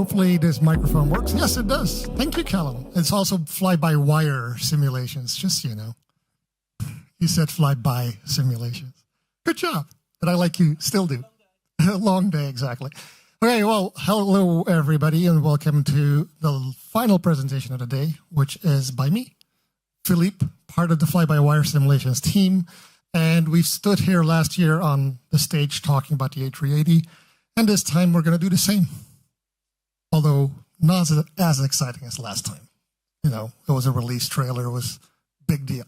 Hopefully this microphone works. Yes, it does. Thank you, Callum. It's also fly-by-wire simulations, just so you know. You said fly-by simulations. Good job. But I like you still do. Long day, exactly. Okay, well, hello, everybody, and welcome to the final presentation of the day, which is by me, Philippe, part of the fly-by-wire simulations team. And we stood here last year on the stage talking about the A380, and this time we're going to do the same. Although not as exciting as last time. You know, it was a release trailer, it was a big deal.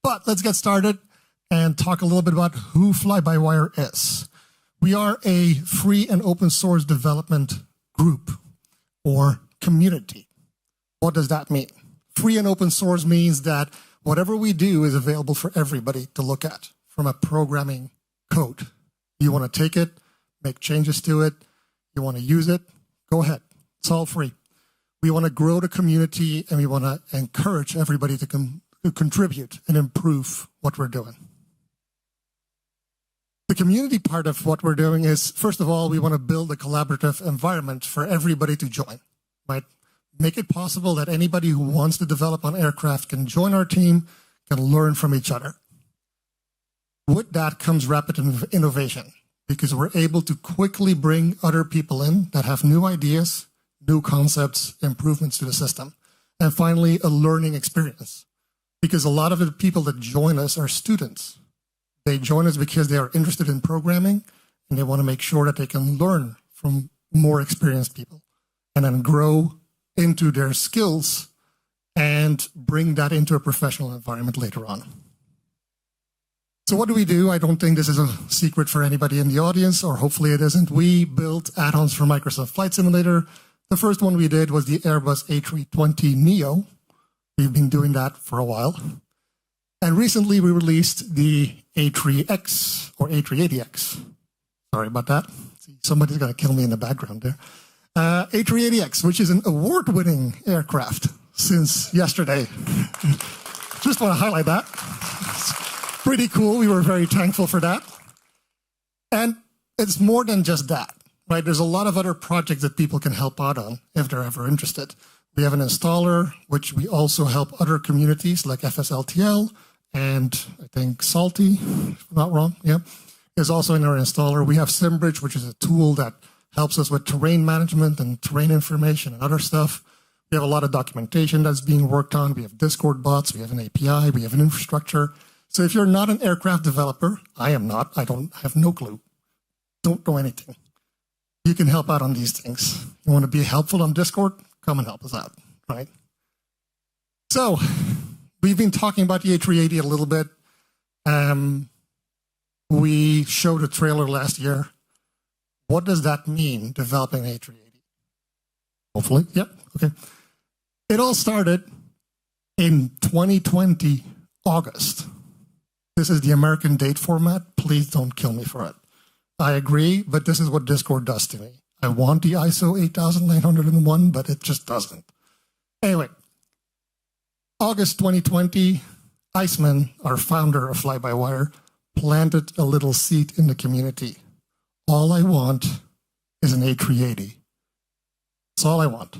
But let's get started and talk a little bit about who FlyByWire is. We are a free and open source development group or community. What does that mean? Free and open source means that whatever we do is available for everybody to look at from a programming code. You want to take it, make changes to it, you want to use it, go ahead. It's all free. We want to grow the community and we want to encourage everybody to contribute and improve what we're doing. The community part of what we're doing is, first of all, we want to build a collaborative environment for everybody to join, right? Make it possible that anybody who wants to develop on aircraft can join our team, can learn from each other. With that comes rapid innovation, because we're able to quickly bring other people in that have new ideas, new concepts, improvements to the system. And finally, a learning experience, because a lot of the people that join us are students. They join us because they are interested in programming and they want to make sure that they can learn from more experienced people and then grow into their skills and bring that into a professional environment later on. So what do? I don't think this is a secret for anybody in the audience, or hopefully it isn't. We built add-ons for Microsoft Flight Simulator. The first one we did was the Airbus A320neo. We've been doing that for a while. And recently we released the A3X or A380X. Sorry about that. Somebody's going to kill me in the background there. A380X, which is an award-winning aircraft since yesterday. Just want to highlight that. It's pretty cool. We were very thankful for that. And it's more than just that, right? There's a lot of other projects that people can help out on if they're ever interested. We have an installer, which we also help other communities like FSLTL and I think Salty, if I'm not wrong, yeah, is also in our installer. We have SimBridge, which is a tool that helps us with terrain management and terrain information and other stuff. We have a lot of documentation that's being worked on. We have Discord bots, we have an API, we have an infrastructure. So if you're not an aircraft developer, I am not, I have no clue, don't know anything. You can help out on these things. You want to be helpful on Discord? Come and help us out, right? So we've been talking about the A380 a little bit. We showed a trailer last year. What does that mean, developing an A380? Hopefully, yep, okay. It all started in 2020, August. This is the American date format. Please don't kill me for it. I agree, but this is what Discord does to me. I want the ISO 8901, but it just doesn't. Anyway, August 2020, Iceman, our founder of FlyByWire, planted a little seed in the community. All I want is an A380. That's all I want.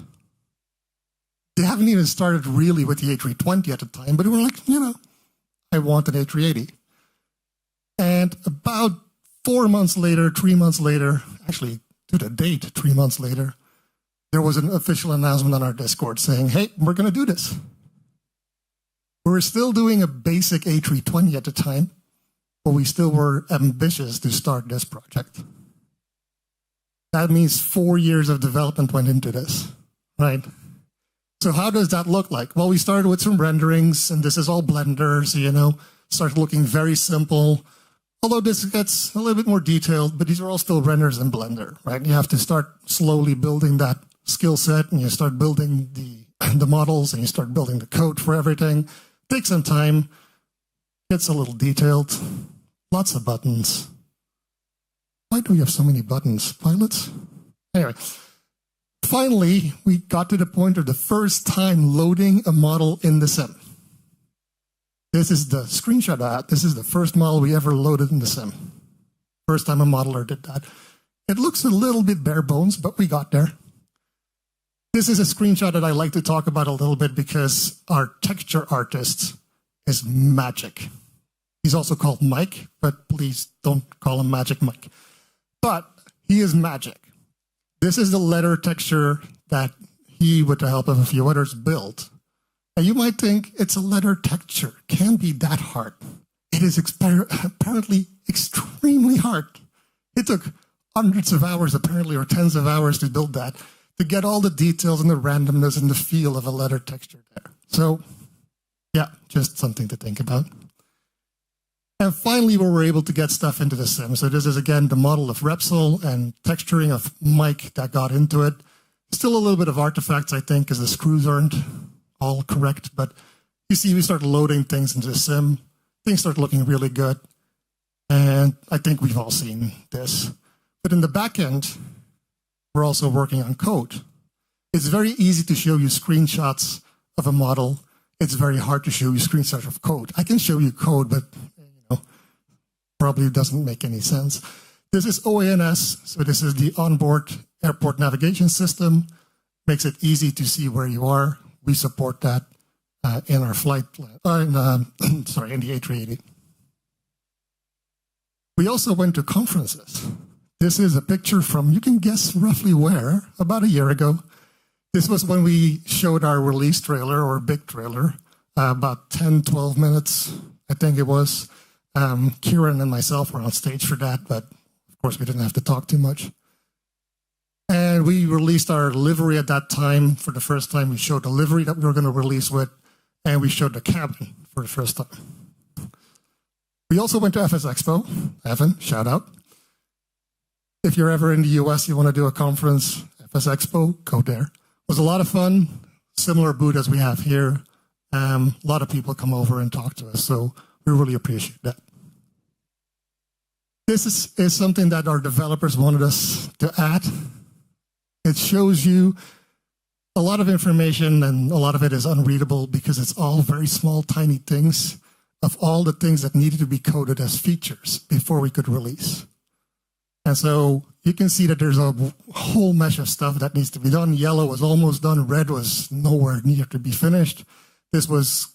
They haven't even started really with the A320 at the time, but we were like, you know, I want an A380. And about 4 months later, 3 months later, actually to the date, 3 months later, there was an official announcement on our Discord saying, hey, we're going to do this. We were still doing a basic A320 at the time, but we still were ambitious to start this project. That means 4 years of development went into this, right? So how does that look like? Well, we started with some renderings, and this is all Blender, so, you know, started looking very simple. Although this gets a little bit more detailed, but these are all still renders in Blender, right? You have to start slowly building that skill set, and you start building the models, and you start building the code for everything. Takes some time. Gets a little detailed. Lots of buttons. Why do we have so many buttons, pilots? Anyway, finally, we got to the point of the first time loading a model in the sim. This is the screenshot of that. This is the first model we ever loaded in the sim. First time a modeler did that. It looks a little bit bare bones, but we got there. This is a screenshot that I like to talk about a little bit because our texture artist is magic. He's also called Mike, but please don't call him Magic Mike. But he is magic. This is the letter texture that he, with the help of a few others, built. And you might think it's a letter texture. Can't be that hard. It is apparently extremely hard. It took hundreds of hours, apparently, or tens of hours to build that, to get all the details and the randomness and the feel of a letter texture there. So, yeah, just something to think about. And finally, we were able to get stuff into the sim. So this is, again, the model of Repsol and texturing of Mike that got into it. Still a little bit of artifacts, I think, because the screws aren't all correct. But you see, we start loading things into the sim. Things start looking really good. And I think we've all seen this. But in the back end, we're also working on code. It's very easy to show you screenshots of a model. It's very hard to show you screenshots of code. I can show you code, but probably doesn't make any sense. This is OANS, so this is the onboard airport navigation system. Makes it easy to see where you are. We support that in our flight plan, in the A380. We also went to conferences. This is a picture from, you can guess roughly where, about a year ago. This was when we showed our release trailer, or big trailer, about 10, 12 minutes, I think it was. Kieran and myself were on stage for that, but of course we didn't have to talk too much. And we released our livery at that time. For the first time, we showed the livery that we were going to release with, and we showed the cabin for the first time. We also went to FS Expo. Evan, shout out. If you're ever in the US, you want to do a conference, FS Expo, go there. It was a lot of fun, similar booth as we have here. A lot of people come over and talk to us, so we really appreciate that. This is something that our developers wanted us to add. It shows you a lot of information, and a lot of it is unreadable because it's all very small, tiny things of all the things that needed to be coded as features before we could release. And so you can see that there's a whole mesh of stuff that needs to be done. Yellow was almost done. Red was nowhere near to be finished. This was,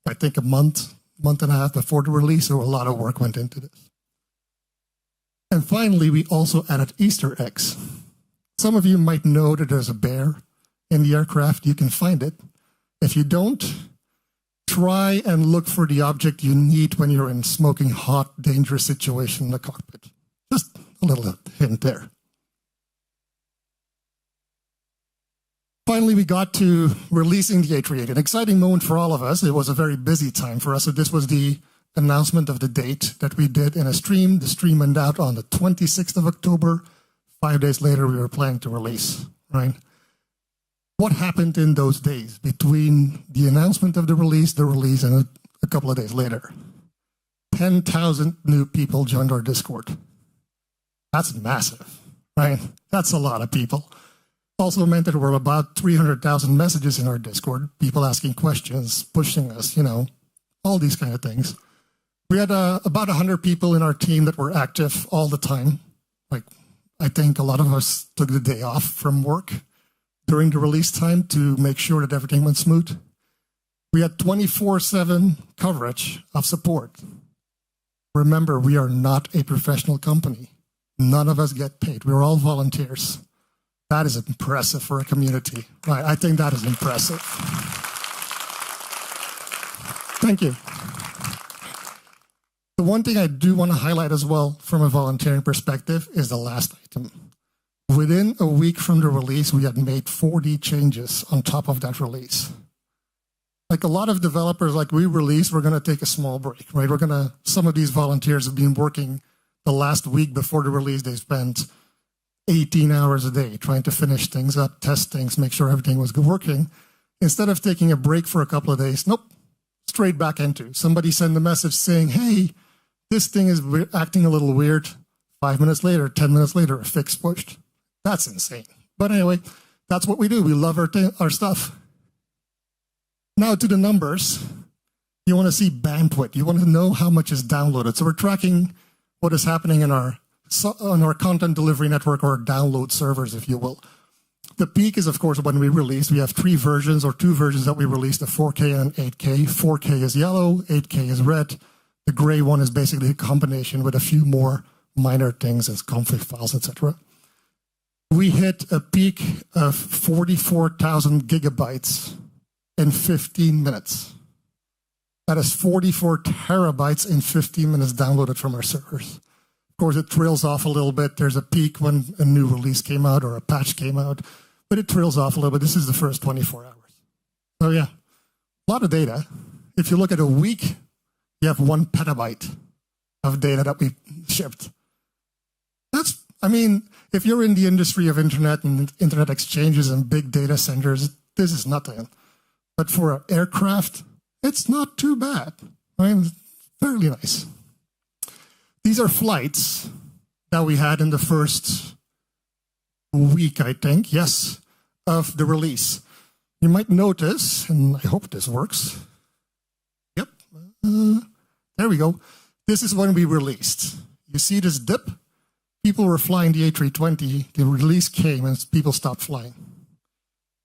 I think, a month and a half before the release, so a lot of work went into this. And finally, we also added Easter eggs. Some of you might know that there's a bear in the aircraft. You can find it. If you don't, try and look for the object you need when you're in smoking hot, dangerous situation in the cockpit. Just a little hint there. Finally, we got to releasing the A380, an exciting moment for all of us. It was a very busy time for us. So this was the announcement of the date that we did in a stream. The stream went out on the 26th of October. 5 days later, we were planning to release, right? What happened in those days between the announcement of the release, and a couple of days later? 10,000 new people joined our Discord. That's massive, right? That's a lot of people. Also meant that there were about 300,000 messages in our Discord, people asking questions, pushing us, all these kind of things. We had about 100 people in our team that were active all the time. Like, I think a lot of us took the day off from work during the release time to make sure that everything went smooth. We had 24/7 coverage of support. Remember, we are not a professional company. None of us get paid. We're all volunteers. That is impressive for a community. Right? I think that is impressive. Thank you. The one thing I do want to highlight as well from a volunteering perspective is the last item. Within a week from the release, we had made 40 changes on top of that release. Like a lot of developers, like we release, we're going to take a small break, right? Some of these volunteers have been working the last week before the release. They spent 18 hours a day trying to finish things up, test things, make sure everything was working. Instead of taking a break for a couple of days, nope, straight back into. Somebody sent a message saying, hey, this thing is acting a little weird. 5 minutes later, 10 minutes later, a fix pushed. That's insane. But anyway, that's what we do. We love our stuff. Now to the numbers. You want to see bandwidth. You want to know how much is downloaded. So we're tracking what is happening on our content delivery network, or download servers, if you will. The peak is, of course, when we released. We have 3 versions or 2 versions that we released, the 4K and 8K. 4K is yellow, 8K is red. The gray one is basically a combination with a few more minor things as config files, etc. We hit a peak of 44,000 gigabytes in 15 minutes. That is 44 terabytes in 15 minutes downloaded from our servers. Of course, it trails off a little bit. There's a peak when a new release came out or a patch came out, but it trails off a little bit. This is the first 24 hours. So yeah, a lot of data. If you look at a week, you have 1 petabyte of data that we shipped. That's, I mean, if you're in the industry of internet and internet exchanges and big data centers, this is nothing. But for an aircraft, it's not too bad. I mean, fairly nice. These are flights that we had in the first week, I think, yes, of the release. You might notice, and I hope this works. Yep. There we go. This is when we released. You see this dip? People were flying the A320. The release came and people stopped flying.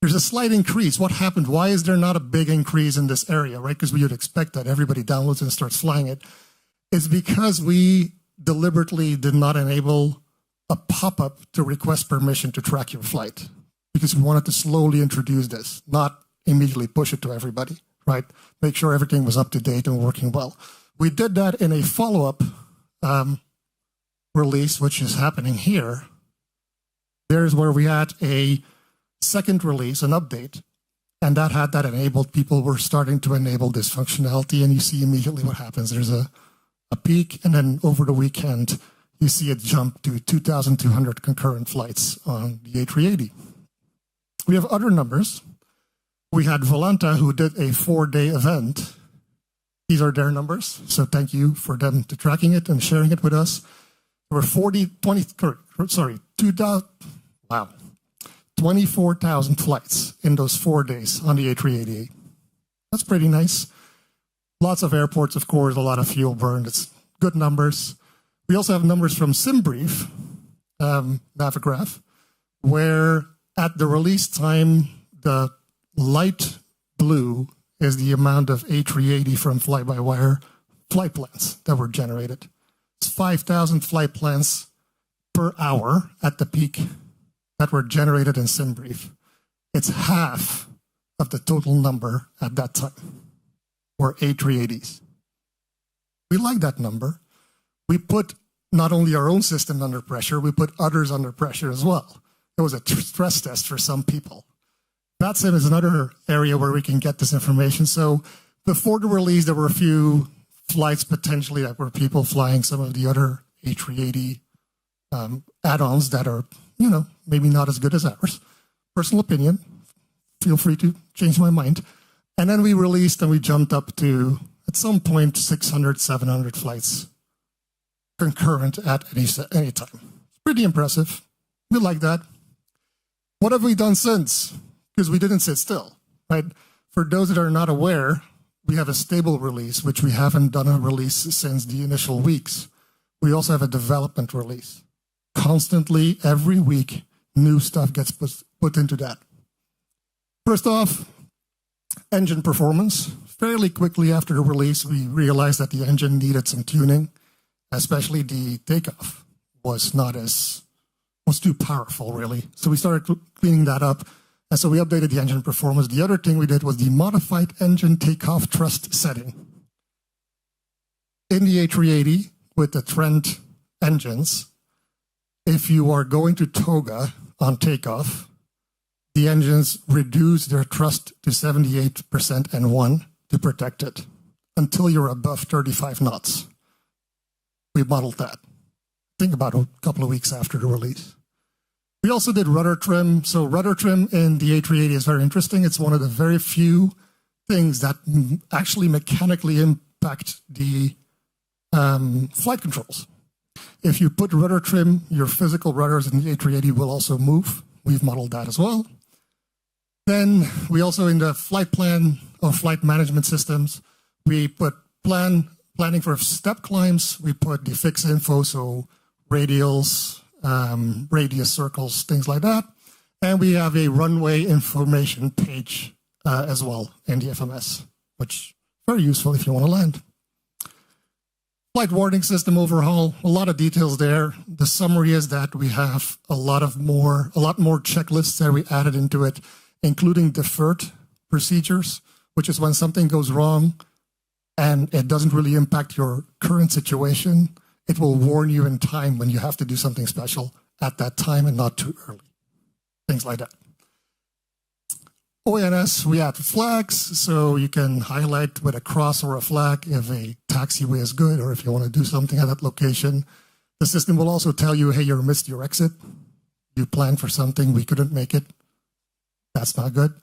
There's a slight increase. What happened? Why is there not a big increase in this area, right? Because we would expect that everybody downloads and starts flying it. It's because we deliberately did not enable a pop-up to request permission to track your flight, because we wanted to slowly introduce this, not immediately push it to everybody, right? Make sure everything was up to date and working well. We did that in a follow-up release, which is happening here. There's where we had a second release, an update, and that had that enabled. People were starting to enable this functionality, and you see immediately what happens. There's a peak, and then over the weekend, you see it jump to 2,200 concurrent flights on the A380. We have other numbers. We had Volanta, who did a 4-day event. These are their numbers, so thank you for them to tracking it and sharing it with us. There were 24,000 flights in those 4 days on the A380. That's pretty nice. Lots of airports, of course, a lot of fuel burned. It's good numbers. We also have numbers from SimBrief, Navigraph, where at the release time, the light blue is the amount of A380 from FlyByWire flight plans that were generated. It's 5,000 flight plans per hour at the peak that were generated in SimBrief. It's half of the total number at that time were A380s. We like that number. We put not only our own system under pressure, we put others under pressure as well. It was a stress test for some people. VATSIM is another area where we can get this information. So before the release, there were a few flights potentially that were people flying some of the other A380 add-ons that are, you know, maybe not as good as ours. Personal opinion. Feel free to change my mind. And then we released and we jumped up to, at some point, 600, 700 flights concurrent at any time. It's pretty impressive. We like that. What have we done since? Because we didn't sit still, right? For those that are not aware, we have a stable release, which we haven't done a release since the initial weeks. We also have a development release. Constantly, every week, new stuff gets put into that. First off, engine performance. Fairly quickly after the release, we realized that the engine needed some tuning, especially the takeoff was too powerful, really. So we started cleaning that up. And so we updated the engine performance. The other thing we did was the modified engine takeoff thrust setting. In the A380, with the Trent engines, if you are going to toga on takeoff, the engines reduce their thrust to 78% N1 to protect it until you're above 35 knots. We modeled that. Think about a couple of weeks after the release. We also did rudder trim. So rudder trim in the A380 is very interesting. It's one of the very few things that actually mechanically impact the flight controls. If you put rudder trim, your physical rudders in the A380 will also move. We've modeled that as well. Then we also, in the flight plan or flight management systems, we put planning for step climbs. We put the fixed info, so radials, radius circles, things like that. And we have a runway information page as well in the FMS, which is very useful if you want to land. Flight warning system overhaul, a lot of details there. The summary is that we have a lot more checklists that we added into it, including deferred procedures, which is when something goes wrong and it doesn't really impact your current situation. It will warn you in time when you have to do something special at that time and not too early. Things like that. OANS, we add flags, so you can highlight with a cross or a flag if a taxiway is good or if you want to do something at that location. The system will also tell you, hey, you missed your exit. You planned for something, we couldn't make it. That's not good.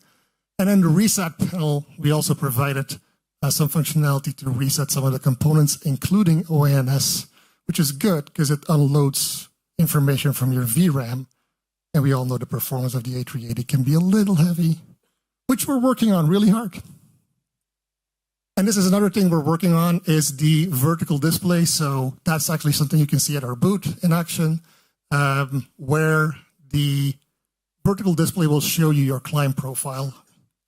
And then the reset panel, we also provided some functionality to reset some of the components, including OANS, which is good because it unloads information from your VRAM. And we all know the performance of the A380 can be a little heavy, which we're working on really hard. And this is another thing we're working on is the vertical display. So that's actually something you can see at our booth in action, where the vertical display will show you your climb profile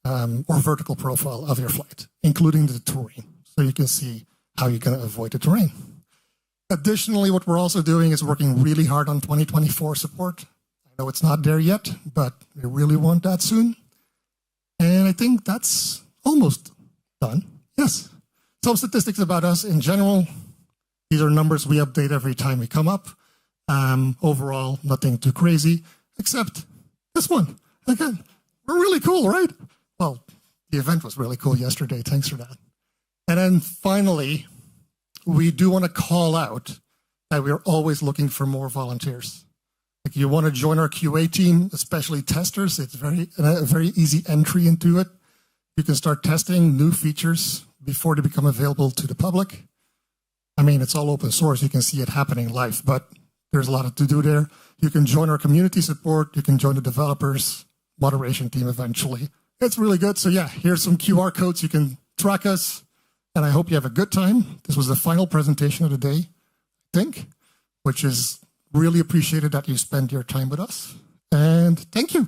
or vertical profile of your flight, including the terrain. So you can see how you're going to avoid the terrain. Additionally, what we're also doing is working really hard on 2024 support. I know it's not there yet, but we really want that soon. And I think that's almost done. Yes. Some statistics about us in general. These are numbers we update every time we come up. Overall, nothing too crazy, except this one. Again, we're really cool, right? Well, the event was really cool yesterday. Thanks for that. And then finally, we do want to call out that we're always looking for more volunteers. If you want to join our QA team, especially testers, it's a very easy entry into it. You can start testing new features before they become available to the public. I mean, it's all open source. You can see it happening live, but there's a lot to do there. You can join our community support. You can join the developers moderation team eventually. It's really good. So yeah, here's some QR codes. You can track us, and I hope you have a good time. This was the final presentation of the day, I think, which is really appreciated that you spend your time with us. And thank you.